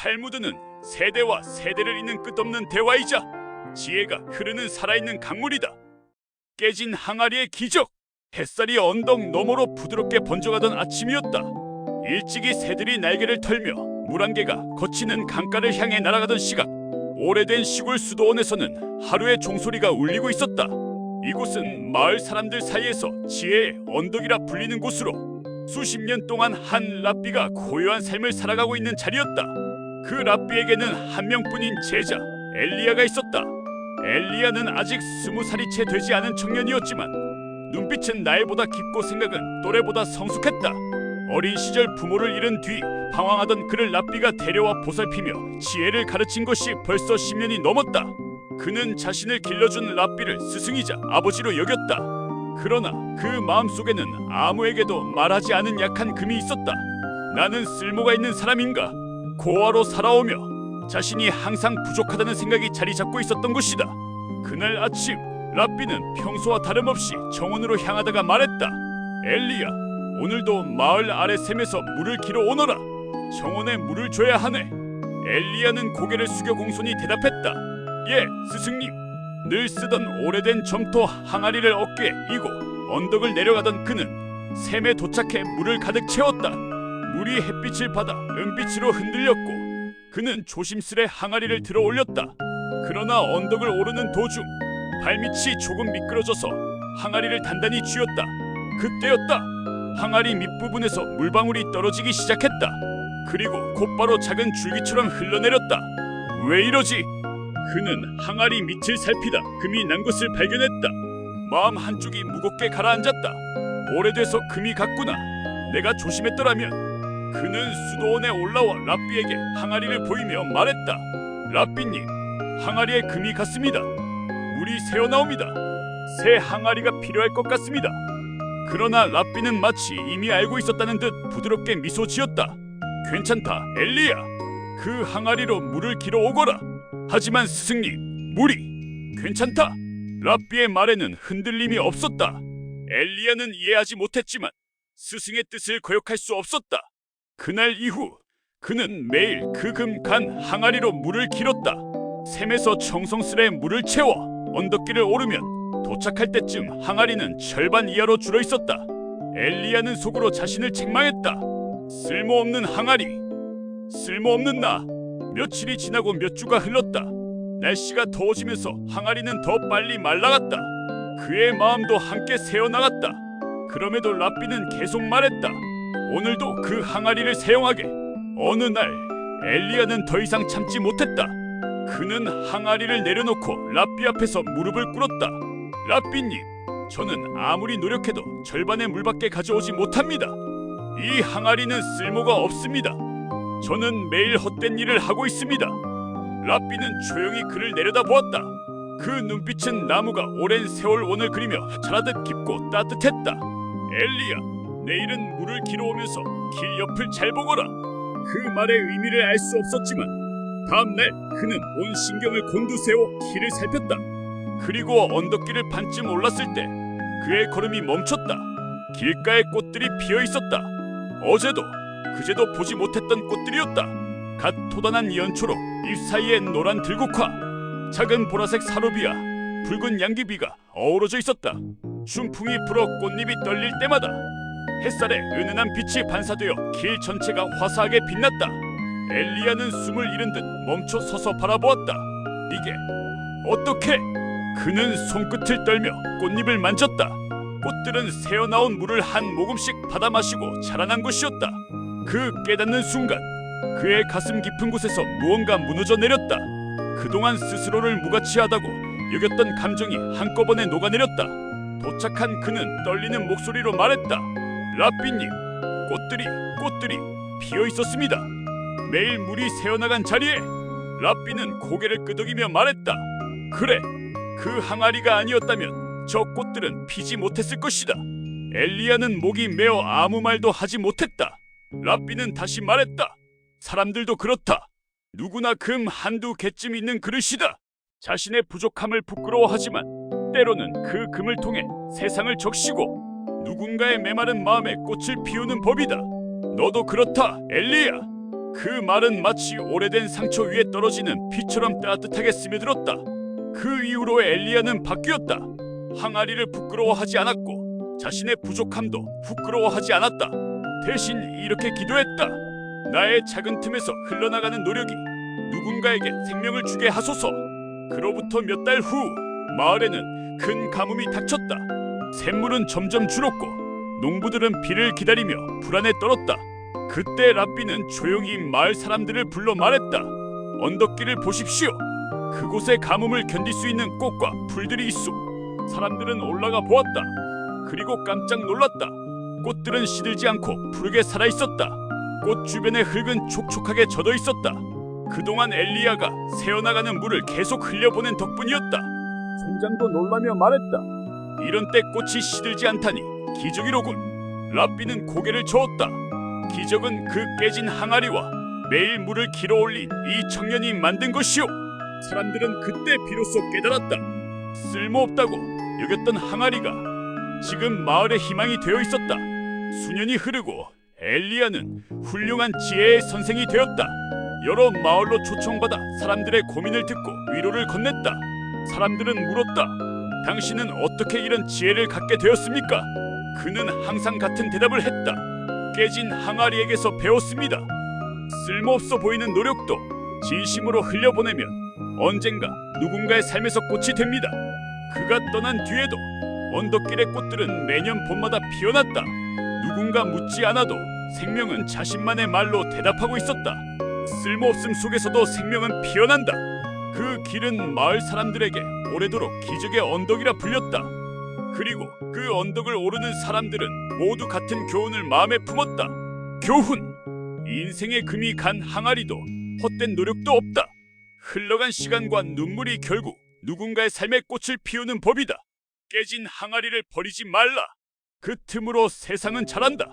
탈무드는 세대와 세대를 잇는 끝없는 대화이자 지혜가 흐르는 살아있는 강물이다. 깨진 항아리의 기적. 햇살이 언덕 너머로 부드럽게 번져가던 아침이었다. 일찍이 새들이 날개를 털며 물안개가 거치는 강가를 향해 날아가던 시각, 오래된 시골 수도원에서는 하루의 종소리가 울리고 있었다. 이곳은 마을 사람들 사이에서 지혜의 언덕이라 불리는 곳으로 수십 년 동안 한 랍비가 고요한 삶을 살아가고 있는 자리였다. 그 랍비에게는 한 명뿐인 제자 엘리야가 있었다. 엘리야는 아직 20살이 채 되지 않은 청년이었지만 눈빛은 나이보다 깊고 생각은 또래보다 성숙했다. 어린 시절 부모를 잃은 뒤 방황하던 그를 랍비가 데려와 보살피며 지혜를 가르친 것이 벌써 10년이 넘었다. 그는 자신을 길러준 랍비를 스승이자 아버지로 여겼다. 그러나 그 마음속에는 아무에게도 말하지 않은 약한 금이 있었다. 나는 쓸모가 있는 사람인가? 고아로 살아오며 자신이 항상 부족하다는 생각이 자리 잡고 있었던 것이다. 그날 아침 랍비는 평소와 다름없이 정원으로 향하다가 말했다. 엘리야, 오늘도 마을 아래 샘에서 물을 길어 오너라. 정원에 물을 줘야 하네. 엘리야는 고개를 숙여 공손히 대답했다. 예, 스승님. 늘 쓰던 오래된 점토 항아리를 어깨에 이고 언덕을 내려가던 그는 샘에 도착해 물을 가득 채웠다. 물이 햇빛을 받아 은빛으로 흔들렸고 그는 조심스레 항아리를 들어 올렸다. 그러나 언덕을 오르는 도중 발밑이 조금 미끄러져서 항아리를 단단히 쥐었다. 그때였다. 항아리 밑부분에서 물방울이 떨어지기 시작했다. 그리고 곧바로 작은 줄기처럼 흘러내렸다. 왜 이러지? 그는 항아리 밑을 살피다 금이 난 것을 발견했다. 마음 한쪽이 무겁게 가라앉았다. 오래돼서 금이 갔구나. 내가 조심했더라면. 그는 수도원에 올라와 랍비에게 항아리를 보이며 말했다. 랍비님, 항아리에 금이 갔습니다. 물이 새어나옵니다. 새 항아리가 필요할 것 같습니다. 그러나 랍비는 마치 이미 알고 있었다는 듯 부드럽게 미소 지었다. 괜찮다, 엘리야. 그 항아리로 물을 길어 오거라. 하지만 스승님, 물이 괜찮다. 랍비의 말에는 흔들림이 없었다. 엘리야는 이해하지 못했지만 스승의 뜻을 거역할 수 없었다. 그날 이후 그는 매일 그 금 간 항아리로 물을 길었다. 샘에서 정성스레 물을 채워 언덕길을 오르면 도착할 때쯤 항아리는 절반 이하로 줄어 있었다. 엘리야는 속으로 자신을 책망했다. 쓸모없는 항아리, 쓸모없는 나. 며칠이 지나고 몇 주가 흘렀다. 날씨가 더워지면서 항아리는 더 빨리 말라갔다. 그의 마음도 함께 새어나갔다. 그럼에도 랍비는 계속 말했다. 오늘도 그 항아리를 사용하게. 어느 날 엘리야는 더 이상 참지 못했다. 그는 항아리를 내려놓고 랍비 앞에서 무릎을 꿇었다. 랍비님, 저는 아무리 노력해도 절반의 물밖에 가져오지 못합니다. 이 항아리는 쓸모가 없습니다. 저는 매일 헛된 일을 하고 있습니다. 랍비는 조용히 그를 내려다보았다. 그 눈빛은 나무가 오랜 세월 원을 그리며 자라듯 깊고 따뜻했다. 엘리야, 내일은 물을 길어오면서 길 옆을 잘 보거라. 그 말의 의미를 알 수 없었지만 다음날 그는 온 신경을 곤두세워 길을 살폈다. 그리고 언덕길을 반쯤 올랐을 때 그의 걸음이 멈췄다. 길가에 꽃들이 피어 있었다. 어제도 그제도 보지 못했던 꽃들이었다. 갓 돋아난 연초록 잎 사이엔 노란 들국화, 작은 보라색 사루비와 붉은 양귀비가 어우러져 있었다. 순풍이 불어 꽃잎이 떨릴 때마다 햇살에 은은한 빛이 반사되어 길 전체가 화사하게 빛났다. 엘리야는 숨을 잃은 듯 멈춰 서서 바라보았다. 이게 어떻게? 그는 손끝을 떨며 꽃잎을 만졌다. 꽃들은 새어나온 물을 한 모금씩 받아 마시고 자라난 것이었다. 그 깨닫는 순간 그의 가슴 깊은 곳에서 무언가 무너져 내렸다. 그동안 스스로를 무가치하다고 여겼던 감정이 한꺼번에 녹아내렸다. 도착한 그는 떨리는 목소리로 말했다. 랍비님, 꽃들이 피어 있었습니다. 매일 물이 새어나간 자리에. 랍비는 고개를 끄덕이며 말했다. 그래, 그 항아리가 아니었다면 저 꽃들은 피지 못했을 것이다. 엘리야는 목이 메어 아무 말도 하지 못했다. 랍비는 다시 말했다. 사람들도 그렇다. 누구나 금 한두 개쯤 있는 그릇이다. 자신의 부족함을 부끄러워하지만 때로는 그 금을 통해 세상을 적시고 누군가의 메마른 마음에 꽃을 피우는 법이다. 너도 그렇다, 엘리야. 그 말은 마치 오래된 상처 위에 떨어지는 비처럼 따뜻하게 스며들었다. 그 이후로 엘리야는 바뀌었다. 항아리를 부끄러워하지 않았고 자신의 부족함도 부끄러워하지 않았다. 대신 이렇게 기도했다. 나의 작은 틈에서 흘러나가는 노력이 누군가에게 생명을 주게 하소서. 그로부터 몇 달 후 마을에는 큰 가뭄이 닥쳤다. 샘물은 점점 줄었고 농부들은 비를 기다리며 불안에 떨었다. 그때 랍비는 조용히 마을 사람들을 불러 말했다. 언덕길을 보십시오. 그곳에 가뭄을 견딜 수 있는 꽃과 풀들이 있소. 사람들은 올라가 보았다. 그리고 깜짝 놀랐다. 꽃들은 시들지 않고 푸르게 살아있었다. 꽃 주변의 흙은 촉촉하게 젖어 있었다. 그동안 엘리야가 새어나가는 물을 계속 흘려보낸 덕분이었다. 총장도 놀라며 말했다. 이런 때 꽃이 시들지 않다니 기적이로군. 랍비는 고개를 저었다. 기적은 그 깨진 항아리와 매일 물을 길어 올린 이 청년이 만든 것이오. 사람들은 그때 비로소 깨달았다. 쓸모없다고 여겼던 항아리가 지금 마을의 희망이 되어 있었다. 수년이 흐르고 엘리야는 훌륭한 지혜의 선생이 되었다. 여러 마을로 초청받아 사람들의 고민을 듣고 위로를 건넸다. 사람들은 물었다. 당신은 어떻게 이런 지혜를 갖게 되었습니까? 그는 항상 같은 대답을 했다. 깨진 항아리에게서 배웠습니다. 쓸모없어 보이는 노력도 진심으로 흘려보내면 언젠가 누군가의 삶에서 꽃이 됩니다. 그가 떠난 뒤에도 언덕길의 꽃들은 매년 봄마다 피어났다. 누군가 묻지 않아도 생명은 자신만의 말로 대답하고 있었다. 쓸모없음 속에서도 생명은 피어난다. 그 길은 마을 사람들에게 오래도록 기적의 언덕이라 불렸다. 그리고 그 언덕을 오르는 사람들은 모두 같은 교훈을 마음에 품었다. 교훈! 인생의 금이 간 항아리도 헛된 노력도 없다. 흘러간 시간과 눈물이 결국 누군가의 삶의 꽃을 피우는 법이다. 깨진 항아리를 버리지 말라. 그 틈으로 세상은 자란다.